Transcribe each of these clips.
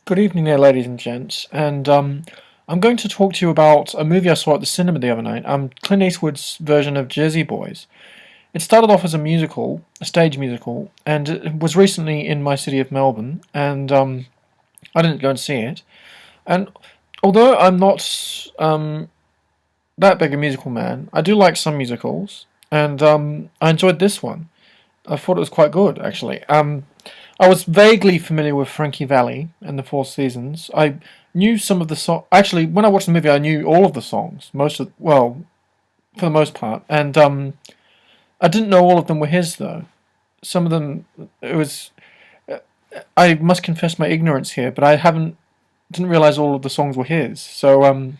Good evening there, ladies and gents, and I'm going to talk to you about a movie I saw at the cinema the other night, Clint Eastwood's version of Jersey Boys. It started off as a musical, a stage musical, and it was recently in my city of Melbourne, and I didn't go and see it. And although I'm not that big a musical man, I do like some musicals, and I enjoyed this one. I thought it was quite good, actually. I was vaguely familiar with Frankie Valli and the Four Seasons. I knew some of the songs. Actually, when I watched the movie, I knew all of the songs, for the most part. And I didn't know all of them were his, though. Some of them, it was. I must confess my ignorance here, but didn't realize all of the songs were his. So,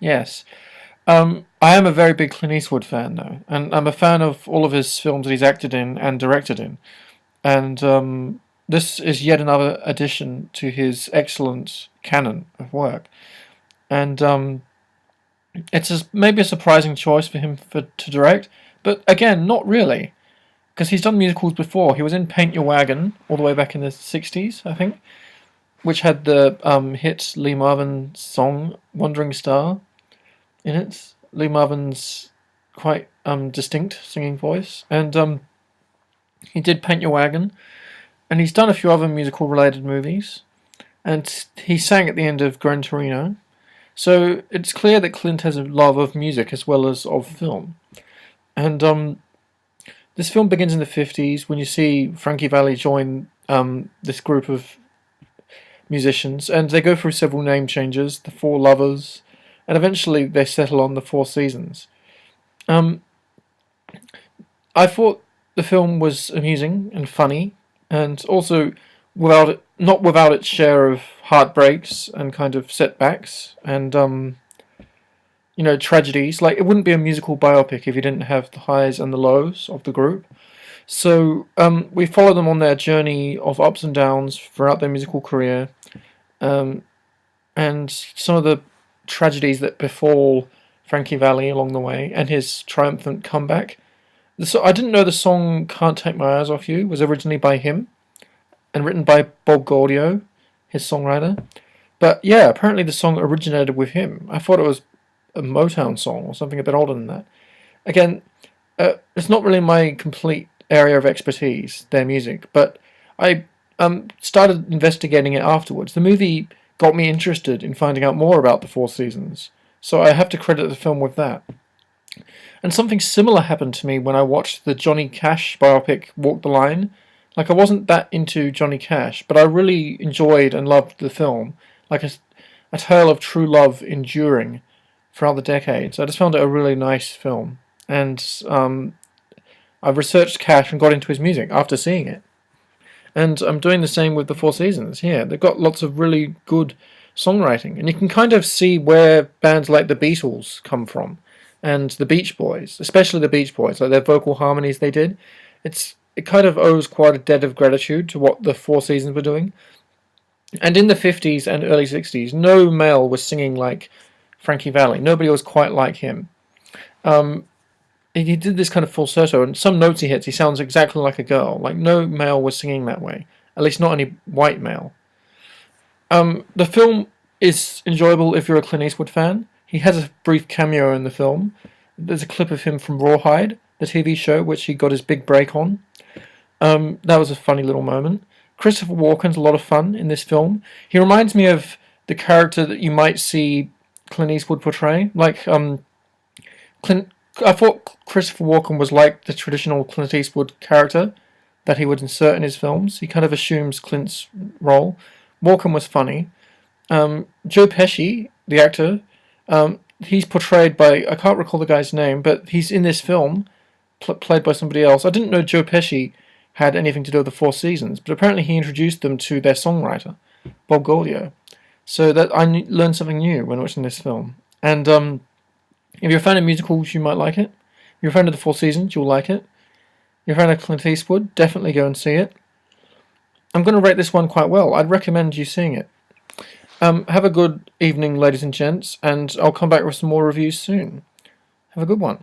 yes. I am a very big Clint Eastwood fan, though, and I'm a fan of all of his films that he's acted in and directed in. And this is yet another addition to his excellent canon of work. And maybe a surprising choice for him to direct, but again, not really, because he's done musicals before. He was in Paint Your Wagon all the way back in the 60s, I think, which had the hit Lee Marvin song Wandering Star in it. Lee Marvin's quite distinct singing voice, and he did Paint Your Wagon, and he's done a few other musical-related movies, and he sang at the end of Gran Torino. So it's clear that Clint has a love of music as well as of film. And this film begins in the 50s when you see Frankie Valli join this group of musicians, and they go through several name changes, the Four Lovers, and eventually they settle on the Four Seasons. I thought the film was amusing and funny, and also not without its share of heartbreaks and kind of setbacks and tragedies. Like, it wouldn't be a musical biopic if you didn't have the highs and the lows of the group. So we follow them on their journey of ups and downs throughout their musical career, and some of the tragedies that befall Frankie Valli along the way, and his triumphant comeback. I didn't know the song "Can't Take My Eyes Off You" was originally by him and written by Bob Gaudio, his songwriter. But yeah, apparently the song originated with him. I thought it was a Motown song or something a bit older than that. Again, it's not really my complete area of expertise, their music, but I started investigating it afterwards. The movie got me interested in finding out more about the Four Seasons, so I have to credit the film with that. And something similar happened to me when I watched the Johnny Cash biopic Walk the Line. Like, I wasn't that into Johnny Cash, but I really enjoyed and loved the film. Like a tale of true love enduring throughout the decades. I just found it a really nice film. And I researched Cash and got into his music after seeing it. And I'm doing the same with the Four Seasons here. They've got lots of really good songwriting. And you can kind of see where bands like the Beatles come from. And the Beach Boys, especially the Beach Boys, like their vocal harmonies they did. It kind of owes quite a debt of gratitude to what the Four Seasons were doing. And in the 50s and early 60s, no male was singing like Frankie Valli. Nobody was quite like him. He did this kind of falsetto, and some notes he hits, he sounds exactly like a girl. Like, no male was singing that way. At least not any white male. The film is enjoyable if you're a Clint Eastwood fan. He has a brief cameo in the film. There's a clip of him from Rawhide, the TV show, which he got his big break on. That was a funny little moment. Christopher Walken's a lot of fun in this film. He reminds me of the character that you might see Clint Eastwood portray. Like, I thought Christopher Walken was like the traditional Clint Eastwood character that he would insert in his films. He kind of assumes Clint's role. Walken was funny. Joe Pesci, the actor, he's portrayed by, I can't recall the guy's name, but he's in this film, played by somebody else. I didn't know Joe Pesci had anything to do with the Four Seasons, but apparently he introduced them to their songwriter, Bob Gaudio. So that I learned something new when watching this film. And if you're a fan of musicals, you might like it. If you're a fan of the Four Seasons, you'll like it. If you're a fan of Clint Eastwood, definitely go and see it. I'm going to rate this one quite well. I'd recommend you seeing it. Have a good evening, ladies and gents, and I'll come back with some more reviews soon. Have a good one.